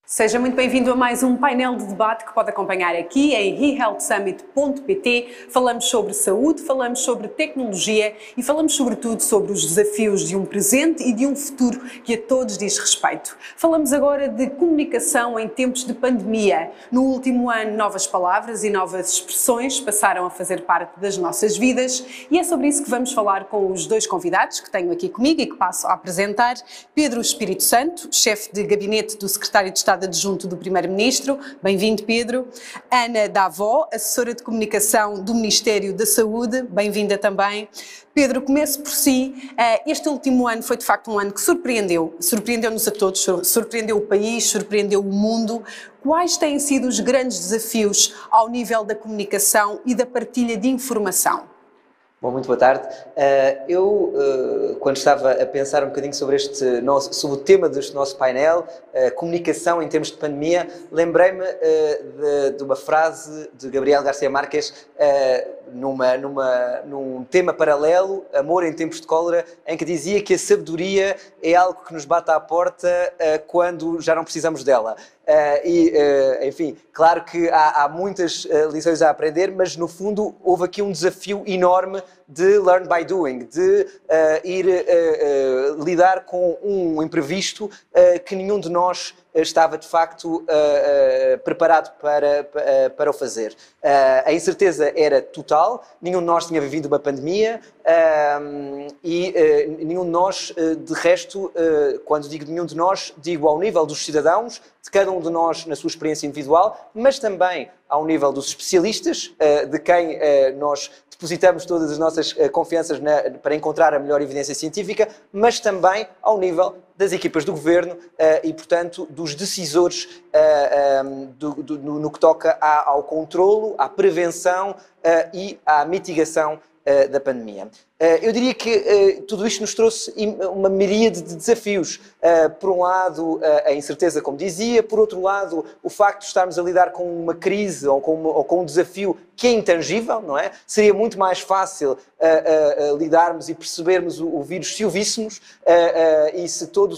Seja muito bem-vindo a mais um painel de debate que pode acompanhar aqui em eHealthSummit.pt. Falamos sobre saúde, falamos sobre tecnologia e falamos sobretudo sobre os desafios de um presente e de um futuro que a todos diz respeito. Falamos agora de comunicação em tempos de pandemia. No último ano, novas palavras e novas expressões passaram a fazer parte das nossas vidas e é sobre isso que vamos falar com os dois convidados que tenho aqui comigo e que passo a apresentar. Pedro Espírito Santo, chefe de gabinete do Secretário de Estado Adjunto do Primeiro-Ministro. Bem-vindo, Pedro. Ana Davó, assessora de comunicação do Ministério da Saúde. Bem-vinda também. Pedro, comece por si. Este último ano foi de facto um ano que surpreendeu-nos a todos, surpreendeu o país, surpreendeu o mundo. Quais têm sido os grandes desafios ao nível da comunicação e da partilha de informação? Bom, muito boa tarde. Quando estava a pensar um bocadinho sobre sobre o tema deste nosso painel, comunicação em termos de pandemia, lembrei-me de uma frase de Gabriel García Márquez num tema paralelo, Amor em Tempos de Cólera, em que dizia que a sabedoria é algo que nos bate à porta quando já não precisamos dela. Enfim, claro que há muitas lições a aprender, mas no fundo houve aqui um desafio enorme de learn by doing, de lidar com um imprevisto que nenhum de nós estava de facto preparado para o fazer. A incerteza era total, nenhum de nós tinha vivido uma pandemia nenhum de nós, de resto, quando digo nenhum de nós, digo ao nível dos cidadãos, de cada um de nós na sua experiência individual, mas também ao nível dos especialistas, de quem nós depositamos todas as nossas confianças para encontrar a melhor evidência científica, mas também ao nível das equipas do governo e, portanto, dos decisores no que toca ao controlo, à prevenção e à mitigação da pandemia. Eu diria que tudo isto nos trouxe uma miríade de desafios. Por um lado, a incerteza, como dizia, por outro lado, o facto de estarmos a lidar com uma crise ou com um desafio que é intangível, não é? Seria muito mais fácil lidarmos e percebermos o vírus se o víssemos e se todo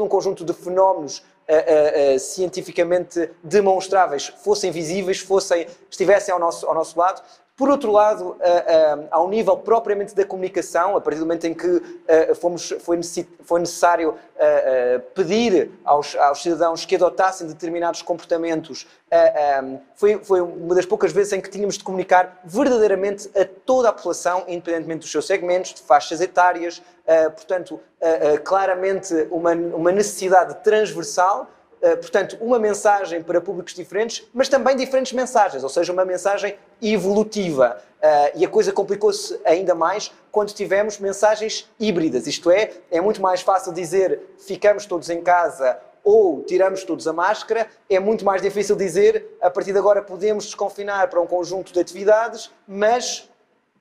um conjunto de fenómenos cientificamente demonstráveis fossem visíveis, estivessem ao nosso lado. Por outro lado, ao nível propriamente da comunicação, a partir do momento em que foi necessário pedir aos cidadãos que adotassem determinados comportamentos, foi uma das poucas vezes em que tínhamos de comunicar verdadeiramente a toda a população, independentemente dos seus segmentos, de faixas etárias, portanto, claramente uma necessidade transversal. Portanto, uma mensagem para públicos diferentes, mas também diferentes mensagens, ou seja, uma mensagem evolutiva. E a coisa complicou-se ainda mais quando tivemos mensagens híbridas, isto é muito mais fácil dizer ficamos todos em casa ou tiramos todos a máscara, é muito mais difícil dizer a partir de agora podemos desconfinar para um conjunto de atividades, mas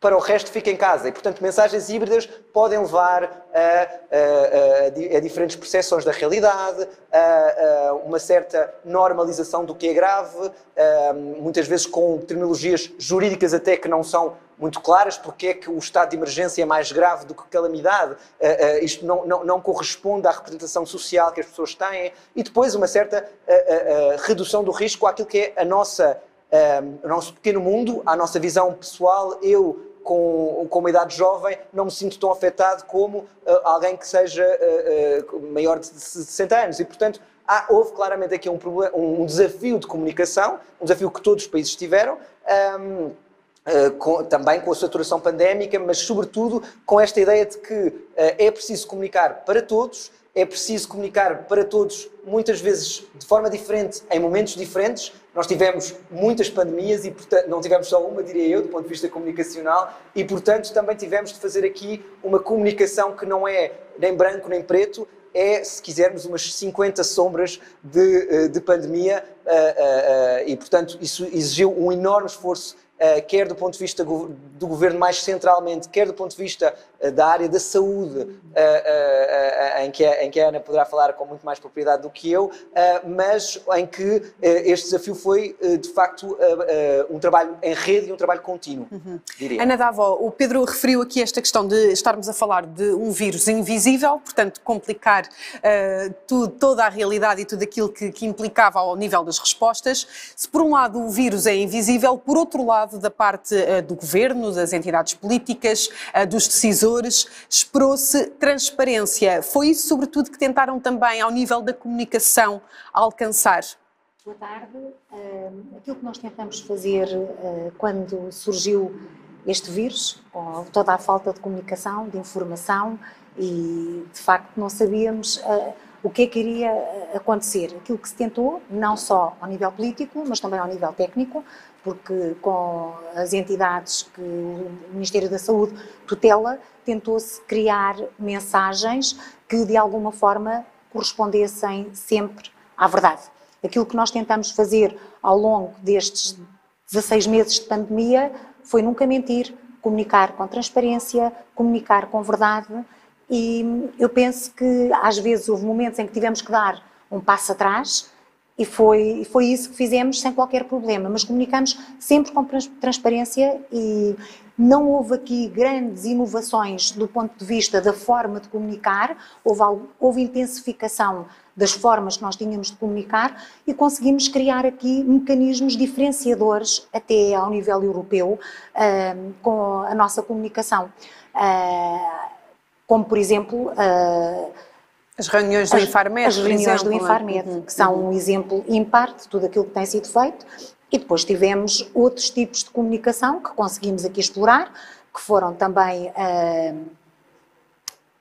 para o resto fica em casa. E, portanto, mensagens híbridas podem levar a diferentes percepções da realidade, a uma certa normalização do que é grave, muitas vezes com terminologias jurídicas até que não são muito claras, porque é que o estado de emergência é mais grave do que calamidade, isto não corresponde à representação social que as pessoas têm, e depois uma certa redução do risco àquilo que é o nosso pequeno mundo, à nossa visão pessoal. Eu, com uma idade jovem, não me sinto tão afetado como alguém que seja maior de 60 anos. E, portanto, houve claramente aqui um desafio de comunicação, um desafio que todos os países tiveram, também com a saturação pandémica, mas, sobretudo, com esta ideia de que é preciso comunicar para todos, é preciso comunicar para todos, muitas vezes de forma diferente, em momentos diferentes. Nós tivemos muitas pandemias e, portanto, não tivemos só uma, diria eu, do ponto de vista comunicacional, e, portanto, também tivemos de fazer aqui uma comunicação que não é nem branco nem preto, é, se quisermos, umas 50 sombras de pandemia e, portanto, isso exigiu um enorme esforço, quer do ponto de vista do governo mais centralmente, quer do ponto de vista da área da saúde, em que a Ana poderá falar com muito mais propriedade do que eu, mas em que este desafio foi, de facto, um trabalho em rede e um trabalho contínuo, diria. Ana Davó, o Pedro referiu aqui esta questão de estarmos a falar de um vírus invisível, portanto, complicar toda a realidade e tudo aquilo que implicava ao nível das respostas. Se por um lado o vírus é invisível, por outro lado, da parte do governo, das entidades políticas, dos decisores, esperou-se transparência. Foi isso, sobretudo, que tentaram também, ao nível da comunicação, alcançar? Boa tarde. Aquilo que nós tentamos fazer quando surgiu este vírus, com toda a falta de comunicação, de informação, e de facto não sabíamos o que é que iria acontecer. Aquilo que se tentou, não só ao nível político, mas também ao nível técnico, porque com as entidades que o Ministério da Saúde tutela, tentou-se criar mensagens que de alguma forma correspondessem sempre à verdade. Aquilo que nós tentamos fazer ao longo destes 16 meses de pandemia foi nunca mentir, comunicar com transparência, comunicar com verdade, e eu penso que às vezes houve momentos em que tivemos que dar um passo atrás e foi isso que fizemos sem qualquer problema, mas comunicamos sempre com transparência e não houve aqui grandes inovações do ponto de vista da forma de comunicar, houve intensificação das formas que nós tínhamos de comunicar e conseguimos criar aqui mecanismos diferenciadores até ao nível europeu com a nossa comunicação. Como, por exemplo, as reuniões do Infarmed, as reuniões do Infarmed, que são um exemplo ímpar de tudo aquilo que tem sido feito. E depois tivemos outros tipos de comunicação que conseguimos aqui explorar, que foram também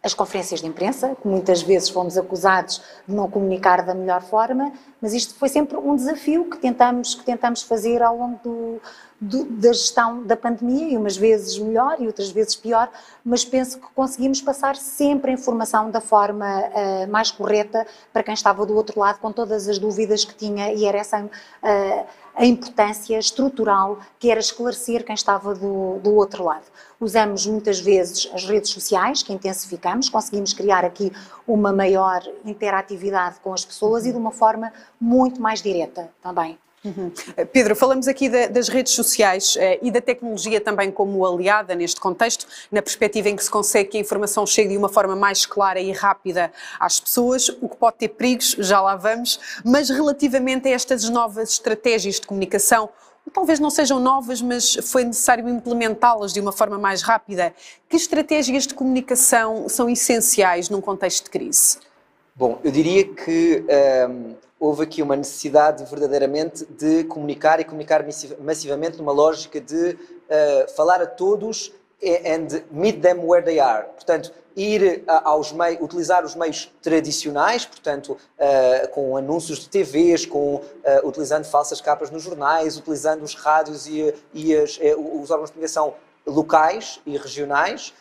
as conferências de imprensa, que muitas vezes fomos acusados de não comunicar da melhor forma, mas isto foi sempre um desafio que tentamos fazer ao longo da gestão da pandemia, e umas vezes melhor e outras vezes pior, mas penso que conseguimos passar sempre a informação da forma mais correta para quem estava do outro lado, com todas as dúvidas que tinha, e era essa a importância estrutural, que era esclarecer quem estava do outro lado. Usamos muitas vezes as redes sociais, que intensificamos, conseguimos criar aqui uma maior interatividade com as pessoas e de uma forma muito mais direta também. Pedro, falamos aqui das redes sociais e da tecnologia também como aliada neste contexto, na perspectiva em que se consegue que a informação chegue de uma forma mais clara e rápida às pessoas, o que pode ter perigos, já lá vamos, mas relativamente a estas novas estratégias de comunicação, talvez não sejam novas, mas foi necessário implementá-las de uma forma mais rápida. Que estratégias de comunicação são essenciais num contexto de crise? Bom, eu diria que houve aqui uma necessidade verdadeiramente de comunicar e comunicar massivamente numa lógica de falar a todos and meet them where they are. Portanto, ir utilizar os meios tradicionais, portanto, com anúncios de TVs, utilizando falsas capas nos jornais, utilizando os rádios e os órgãos de comunicação locais e regionais,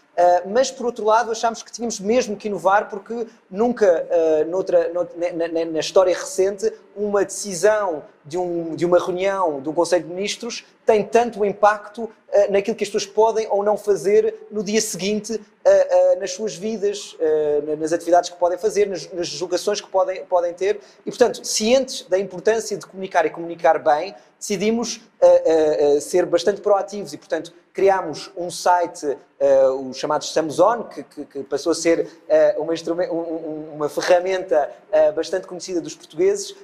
mas, por outro lado, achámos que tínhamos mesmo que inovar, porque nunca, na história recente, uma decisão de uma reunião de um Conselho de Ministros tem tanto impacto naquilo que as pessoas podem ou não fazer no dia seguinte nas suas vidas, nas atividades que podem fazer, nas julgações que podem ter. E, portanto, cientes da importância de comunicar e comunicar bem, decidimos ser bastante proativos e, portanto, criámos um site, o chamado Samson, que passou a ser uma ferramenta bastante conhecida dos portugueses,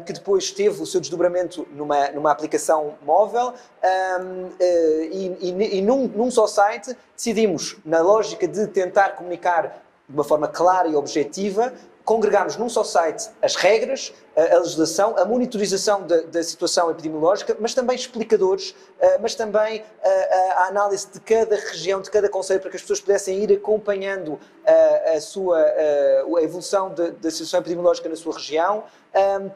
que depois teve o seu desdobramento numa aplicação móvel, e num só site decidimos, na lógica de tentar comunicar de uma forma clara e objetiva, congregámos num só site as regras, a legislação, a monitorização da situação epidemiológica, mas também explicadores, mas também a análise de cada região, de cada concelho, para que as pessoas pudessem ir acompanhando a evolução da situação epidemiológica na sua região.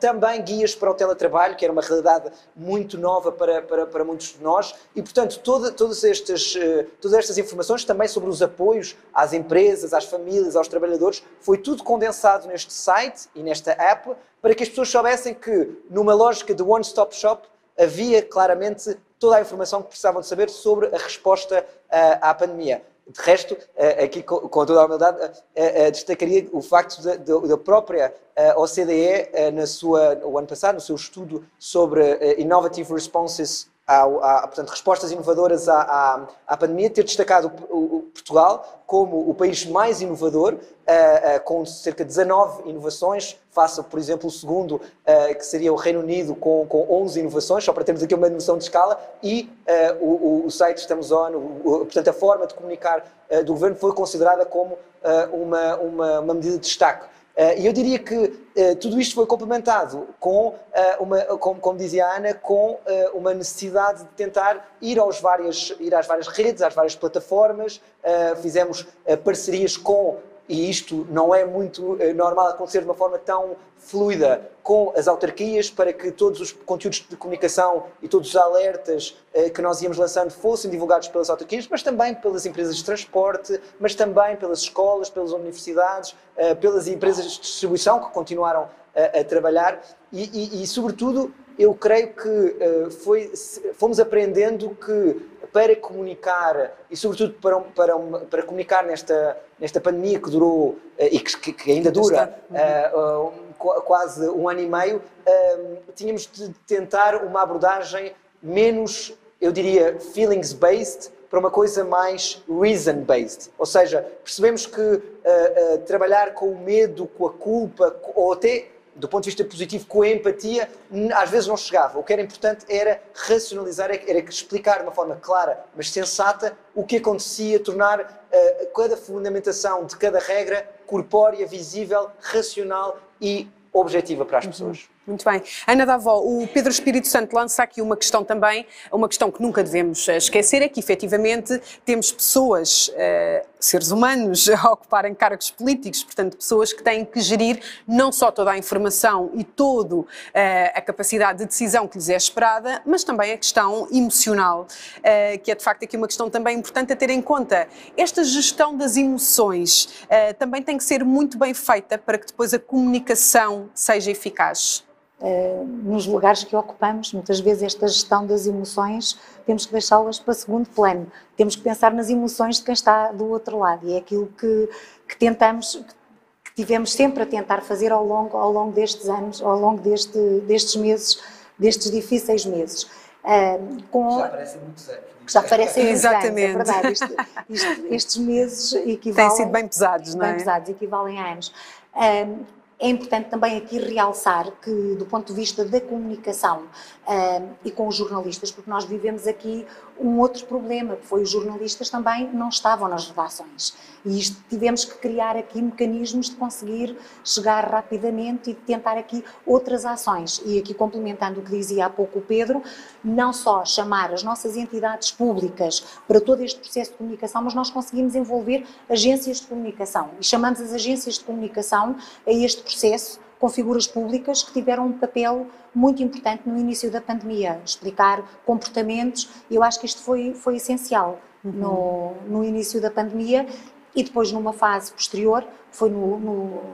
Também guias para o teletrabalho, que era uma realidade muito nova para muitos de nós, e, portanto, todas estas informações também sobre os apoios às empresas, às famílias, aos trabalhadores, foi tudo condensado neste site e nesta app, para que as pessoas soubessem que, numa lógica de one-stop shop, havia claramente toda a informação que precisavam de saber sobre a resposta à pandemia. De resto, aqui com toda a humildade, destacaria o facto da própria OCDE, o ano passado, no seu estudo sobre Innovative Responses, portanto, respostas inovadoras à pandemia, ter destacado Portugal como o país mais inovador, com cerca de 19 inovações, face, por exemplo, o segundo, que seria o Reino Unido, com 11 inovações, só para termos aqui uma noção de escala, e o site Estamos On, portanto, a forma de comunicar do governo foi considerada como uma medida de destaque. E eu diria que tudo isto foi complementado com, como dizia a Ana, com uma necessidade de tentar ir às várias redes, às várias plataformas. Fizemos parcerias e isto não é muito normal acontecer de uma forma tão fluida, com as autarquias, para que todos os conteúdos de comunicação e todos os alertas que nós íamos lançando fossem divulgados pelas autarquias, mas também pelas empresas de transporte, mas também pelas escolas, pelas universidades, pelas empresas de distribuição que continuaram a trabalhar e sobretudo, eu creio que fomos aprendendo que para comunicar e sobretudo para comunicar nesta pandemia que durou e que ainda dura quase 1 ano e meio, tínhamos de tentar uma abordagem menos, eu diria, feelings-based, para uma coisa mais reason-based. Ou seja, percebemos que trabalhar com o medo, com a culpa, ou até, do ponto de vista positivo, com a empatia, às vezes não chegava. O que era importante era racionalizar, era explicar de uma forma clara, mas sensata, o que acontecia, tornar cada fundamentação de cada regra corpórea, visível, racional e objetiva para as pessoas. Muito bem. Ana Davó, o Pedro Espírito Santo lança aqui uma questão também, uma questão que nunca devemos esquecer, é que efetivamente temos pessoas, seres humanos, a ocuparem cargos políticos, portanto pessoas que têm que gerir não só toda a informação e toda a capacidade de decisão que lhes é esperada, mas também a questão emocional, que é de facto aqui uma questão também importante a ter em conta. Esta gestão das emoções também tem que ser muito bem feita para que depois a comunicação seja eficaz. Nos lugares que ocupamos, muitas vezes esta gestão das emoções temos que deixá-las para segundo plano, temos que pensar nas emoções de quem está do outro lado e é aquilo que tivemos sempre a tentar fazer ao longo destes anos, ao longo destes meses, destes difíceis meses. Já parecem muitos anos. Já parecem muitos anos, é verdade. Estes meses equivalem... Têm sido bem pesados, não é? Bem pesados, equivalem a anos. É importante também aqui realçar que, do ponto de vista da comunicação e com os jornalistas, porque nós vivemos aqui um outro problema, que foi os jornalistas também não estavam nas redações. E tivemos que criar aqui mecanismos de conseguir chegar rapidamente e de tentar aqui outras ações. E aqui complementando o que dizia há pouco o Pedro, não só chamar as nossas entidades públicas para todo este processo de comunicação, mas nós conseguimos envolver agências de comunicação. E chamamos as agências de comunicação a este processo com figuras públicas que tiveram um papel muito importante no início da pandemia, explicar comportamentos. Eu acho que isto foi essencial no início da pandemia e depois numa fase posterior, foi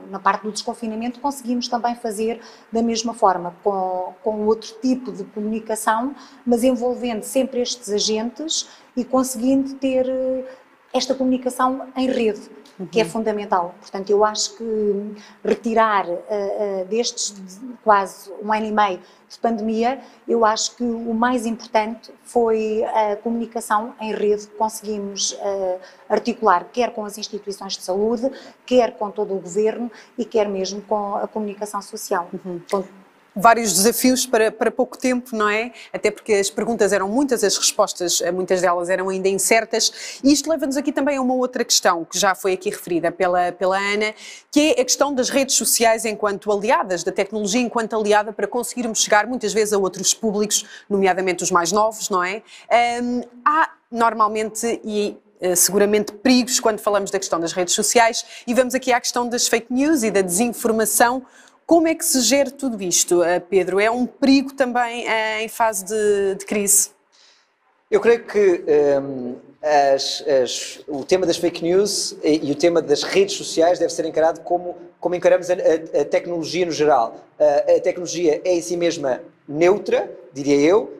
na parte do desconfinamento, conseguimos também fazer da mesma forma, com outro tipo de comunicação, mas envolvendo sempre estes agentes e conseguindo ter esta comunicação em rede, que é fundamental. Portanto, eu acho que retirar destes quase 1 ano e meio de pandemia, eu acho que o mais importante foi a comunicação em rede que conseguimos articular, quer com as instituições de saúde, quer com todo o governo e quer mesmo com a comunicação social. Vários desafios para pouco tempo, não é? Até porque as perguntas eram muitas, as respostas, muitas delas eram ainda incertas. E isto leva-nos aqui também a uma outra questão, que já foi aqui referida pela Ana, que é a questão das redes sociais enquanto aliadas, da tecnologia enquanto aliada para conseguirmos chegar muitas vezes a outros públicos, nomeadamente os mais novos, não é? Há normalmente seguramente perigos quando falamos da questão das redes sociais e vamos aqui à questão das fake news e da desinformação. Como é que se gera tudo isto, Pedro? É um perigo também em fase de crise? Eu creio que o tema das fake news e o tema das redes sociais deve ser encarado como encaramos a tecnologia no geral. A tecnologia é em si mesma neutra, diria eu,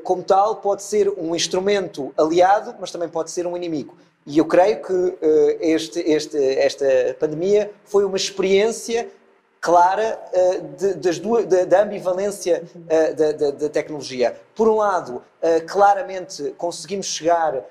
como tal, pode ser um instrumento aliado, mas também pode ser um inimigo. E eu creio que esta pandemia foi uma experiência clara da ambivalência da tecnologia. Por um lado, claramente conseguimos chegar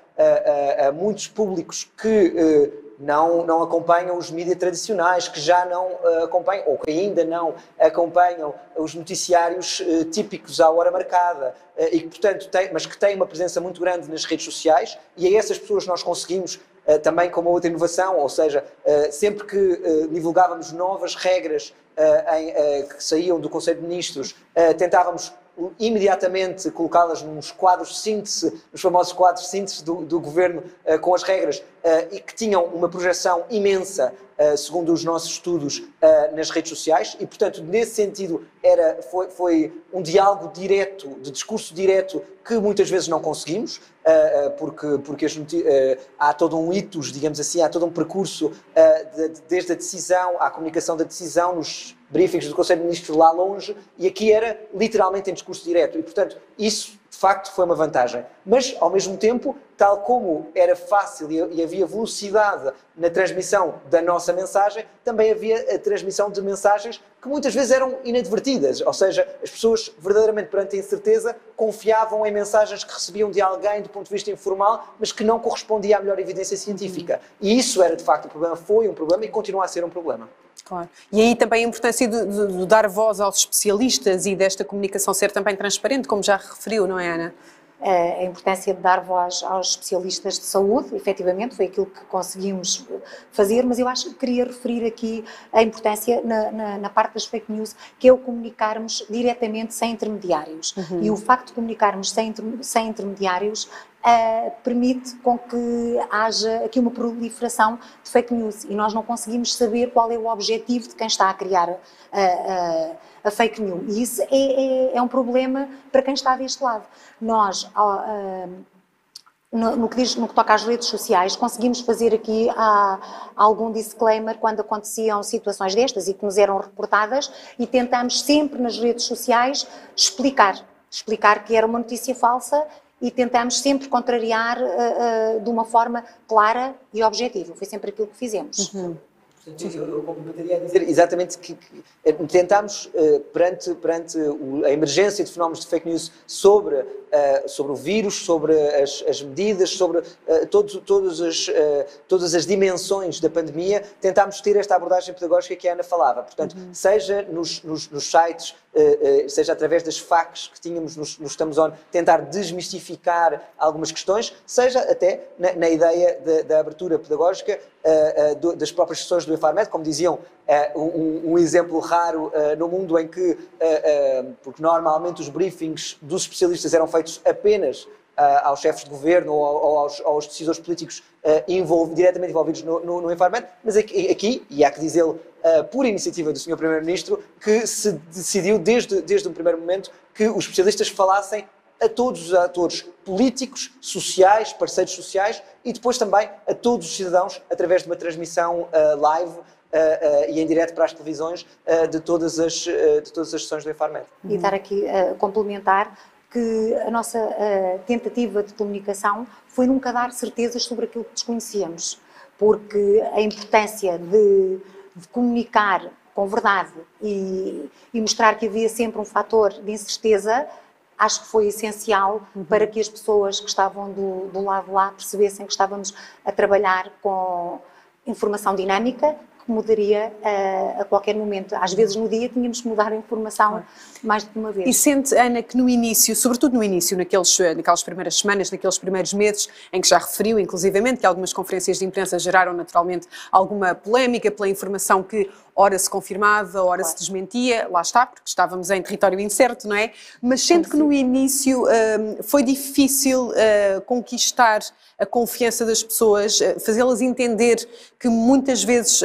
a muitos públicos que não acompanham os mídias tradicionais, que já não acompanham, ou que ainda não acompanham os noticiários típicos à hora marcada, e que, portanto, mas que têm uma presença muito grande nas redes sociais, e a essas pessoas nós conseguimos também com uma outra inovação, ou seja, sempre que divulgávamos novas regras que saíam do Conselho de Ministros, tentávamos imediatamente colocá-las nos quadros de síntese, nos famosos quadros de síntese do governo, com as regras, e que tinham uma projeção imensa, segundo os nossos estudos, nas redes sociais, e portanto nesse sentido foi um diálogo direto, de discurso direto, que muitas vezes não conseguimos, porque há todo um hitos, digamos assim, há todo um percurso, desde a decisão, à comunicação da decisão, nos briefings do Conselho de Ministros lá longe, e aqui era literalmente em discurso direto, e portanto isso de facto foi uma vantagem. Mas ao mesmo tempo, tal como era fácil e havia velocidade na transmissão da nossa mensagem, também havia a transmissão de mensagens que muitas vezes eram inadvertidas, ou seja, as pessoas verdadeiramente perante a incerteza confiavam em mensagens que recebiam de alguém do ponto de vista informal, mas que não correspondia à melhor evidência científica. E isso era de facto um problema, foi um problema e continua a ser um problema. Claro. E aí também a importância de dar voz aos especialistas e desta comunicação ser também transparente, como já referiu, não é, Ana? A importância de dar voz aos especialistas de saúde, efetivamente, foi aquilo que conseguimos fazer, mas eu acho que queria referir aqui a importância na parte das fake news, que é o comunicarmos diretamente sem intermediários. E o facto de comunicarmos sem intermediários permite com que haja aqui uma proliferação de fake news e nós não conseguimos saber qual é o objetivo de quem está a criar a fake news. E isso é um problema para quem está deste lado. Nós, no que toca às redes sociais, conseguimos fazer aqui algum disclaimer quando aconteciam situações destas e que nos eram reportadas, e tentamos sempre nas redes sociais explicar que era uma notícia falsa, e tentamos sempre contrariar de uma forma clara e objetiva. Foi sempre aquilo que fizemos. Eu complementaria a dizer exatamente que tentámos, perante a emergência de fenómenos de fake news sobre o vírus, sobre as medidas, sobre todas as dimensões da pandemia, tentámos ter esta abordagem pedagógica que a Ana falava. Portanto, seja nos sites, seja através das FAQs que tínhamos no Estamos On, tentar desmistificar algumas questões, seja até na ideia da abertura pedagógica das próprias sessões do Infarmed, como diziam, um exemplo raro no mundo em que, porque normalmente os briefings dos especialistas eram feitos apenas aos chefes de governo ou aos decisores políticos diretamente envolvidos no Infarmed, mas aqui, e há que dizê-lo, por iniciativa do Sr. Primeiro-Ministro, que se decidiu desde o primeiro momento que os especialistas falassem a todos os atores políticos, sociais, parceiros sociais, e depois também a todos os cidadãos através de uma transmissão live e em direto para as televisões de todas as sessões do Infarmed. E dar aqui a complementar que a nossa tentativa de comunicação foi nunca dar certezas sobre aquilo que desconhecíamos, porque a importância de comunicar com verdade e mostrar que havia sempre um fator de incerteza, acho que foi essencial para que as pessoas que estavam do lado lá percebessem que estávamos a trabalhar com informação dinâmica, que mudaria a qualquer momento. Às vezes no dia tínhamos que mudar a informação mais do que uma vez. E sente, Ana, que no início, sobretudo no início, naquelas primeiras semanas, naqueles primeiros meses, em que já referiu, inclusivamente, que algumas conferências de imprensa geraram naturalmente alguma polémica pela informação que ora se confirmava, ora se desmentia, lá está, porque estávamos em território incerto, não é? Mas sente que no início foi difícil conquistar a confiança das pessoas, fazê-las entender que muitas vezes,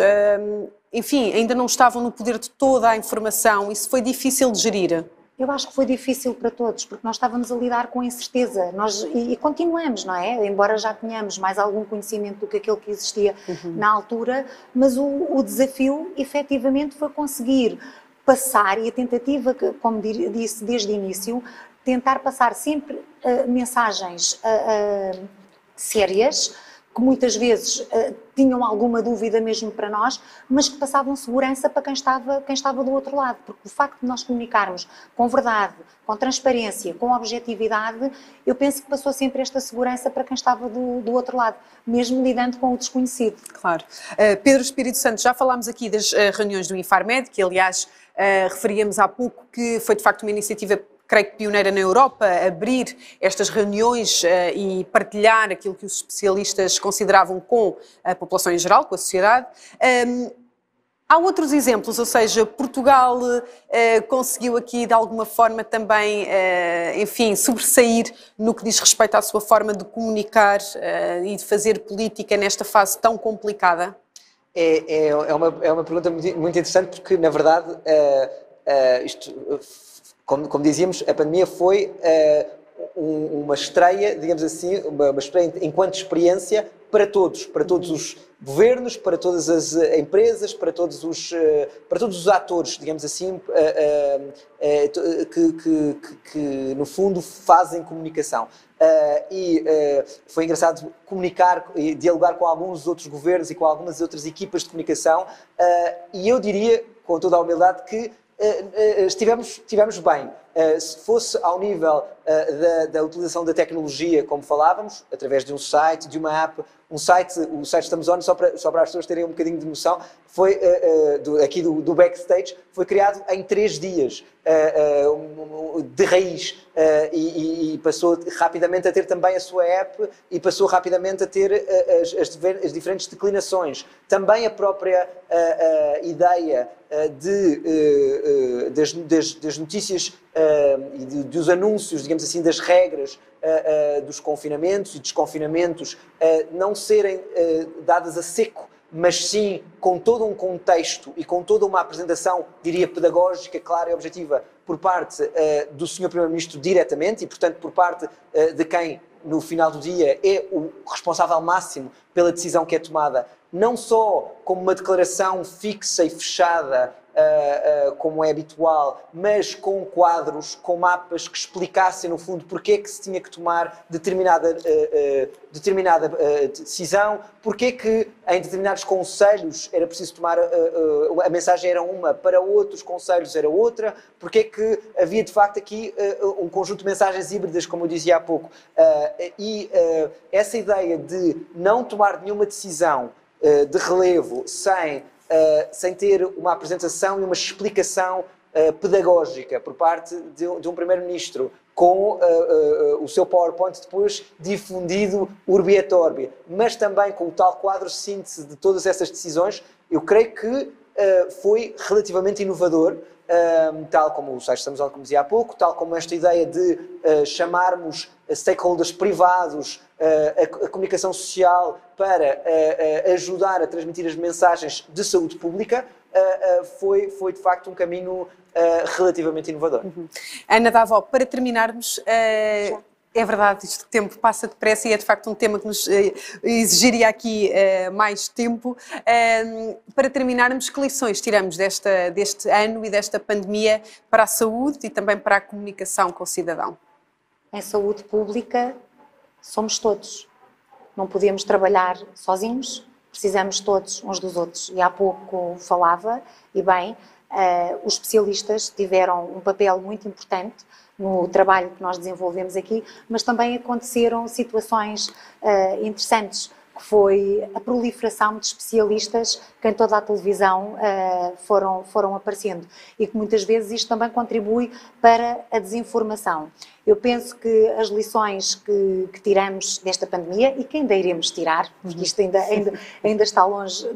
enfim, ainda não estavam no poder de toda a informação. Isso foi difícil de gerir? Eu acho que foi difícil para todos, porque nós estávamos a lidar com a incerteza, e continuamos, não é? Embora já tenhamos mais algum conhecimento do que aquele que existia na altura, mas o desafio, efetivamente, foi conseguir passar, e a tentativa, como disse desde o início, tentar passar sempre mensagens sérias, que muitas vezes tinham alguma dúvida mesmo para nós, mas que passavam segurança para quem estava do outro lado, porque o facto de nós comunicarmos com verdade, com transparência, com objetividade, eu penso que passou sempre esta segurança para quem estava do outro lado, mesmo lidando com o desconhecido. Claro. Pedro Espírito Santo, já falámos aqui das reuniões do Infarmed, que aliás referíamos há pouco que foi de facto uma iniciativa, creio que pioneira na Europa, abrir estas reuniões e partilhar aquilo que os especialistas consideravam com a população em geral, com a sociedade. Há outros exemplos, ou seja, Portugal conseguiu aqui de alguma forma também, enfim, sobressair no que diz respeito à sua forma de comunicar e de fazer política nesta fase tão complicada? É uma pergunta muito interessante, porque na verdade como dizíamos, a pandemia foi uma estreia, digamos assim, uma estreia enquanto experiência para todos os governos, para todas as empresas, para todos os atores, digamos assim, que no fundo fazem comunicação. Foi engraçado comunicar e dialogar com alguns outros governos e com algumas outras equipas de comunicação, e eu diria, com toda a humildade, que estivemos bem. Se fosse ao nível da utilização da tecnologia, como falávamos, através de um site, de uma app, o site Estamos On, só para as pessoas terem um bocadinho de noção, foi aqui do backstage, foi criado em 3 dias, de raiz, e passou rapidamente a ter também a sua app, e passou rapidamente a ter as diferentes declinações. Também a própria ideia das notícias e dos anúncios, digamos assim, das regras dos confinamentos e desconfinamentos não serem dadas a seco, mas sim com todo um contexto e com toda uma apresentação, diria, pedagógica, clara e objetiva, por parte do Sr. Primeiro-Ministro diretamente e, portanto, por parte de quem, no final do dia, é o responsável máximo pela decisão que é tomada, não só como uma declaração fixa e fechada, como é habitual, mas com quadros, com mapas que explicassem, no fundo, porque é que se tinha que tomar determinada decisão, porque é que em determinados conselhos era preciso tomar, a mensagem era uma, para outros conselhos era outra, porque é que havia de facto aqui um conjunto de mensagens híbridas, como eu dizia há pouco, essa ideia de não tomar nenhuma decisão de relevo sem ter uma apresentação e uma explicação pedagógica por parte de um Primeiro-Ministro, com o seu PowerPoint depois difundido urbi et orbi, mas também com o tal quadro síntese de todas essas decisões, eu creio que foi relativamente inovador, tal como o site Estamos On, como dizia há pouco, tal como esta ideia de chamarmos stakeholders privados, a comunicação social para ajudar a transmitir as mensagens de saúde pública, foi de facto um caminho relativamente inovador. Ana Davó, para terminarmos, é verdade, este tempo passa depressa e é de facto um tema que nos exigiria aqui mais tempo. Para terminarmos, que lições tiramos deste ano e desta pandemia para a saúde e também para a comunicação com o cidadão? Em saúde pública somos todos. Não podemos trabalhar sozinhos, precisamos todos uns dos outros. E há pouco falava, e bem, os especialistas tiveram um papel muito importante no trabalho que nós desenvolvemos aqui, mas também aconteceram situações interessantes, que foi a proliferação de especialistas que em toda a televisão foram aparecendo e que muitas vezes isto também contribui para a desinformação. Eu penso que as lições que tiramos desta pandemia e que ainda iremos tirar, porque isto ainda está longe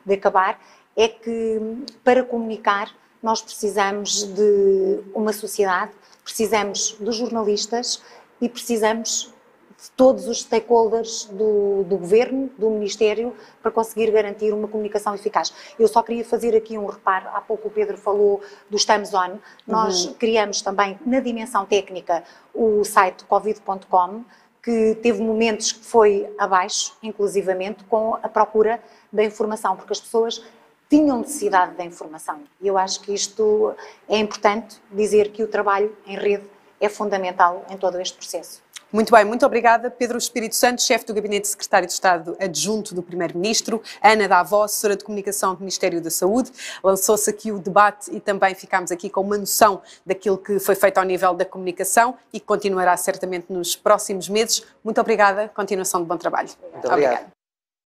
de acabar, é que para comunicar nós precisamos de uma sociedade, precisamos dos jornalistas e precisamos de todos os stakeholders do governo, do Ministério, para conseguir garantir uma comunicação eficaz. Eu só queria fazer aqui um reparo, há pouco o Pedro falou do Estamos On, nós criamos também na dimensão técnica o site covid.com, que teve momentos que foi abaixo, inclusivamente, com a procura da informação, porque as pessoas tinham necessidade da informação. E eu acho que isto é importante dizer que o trabalho em rede é fundamental em todo este processo. Muito bem, muito obrigada. Pedro Espírito Santo, chefe do Gabinete de Secretário de Estado Adjunto do Primeiro-Ministro, Ana Davó, assessora de Comunicação do Ministério da Saúde. Lançou-se aqui o debate e também ficámos aqui com uma noção daquilo que foi feito ao nível da comunicação e que continuará certamente nos próximos meses. Muito obrigada, continuação de bom trabalho. Muito obrigado.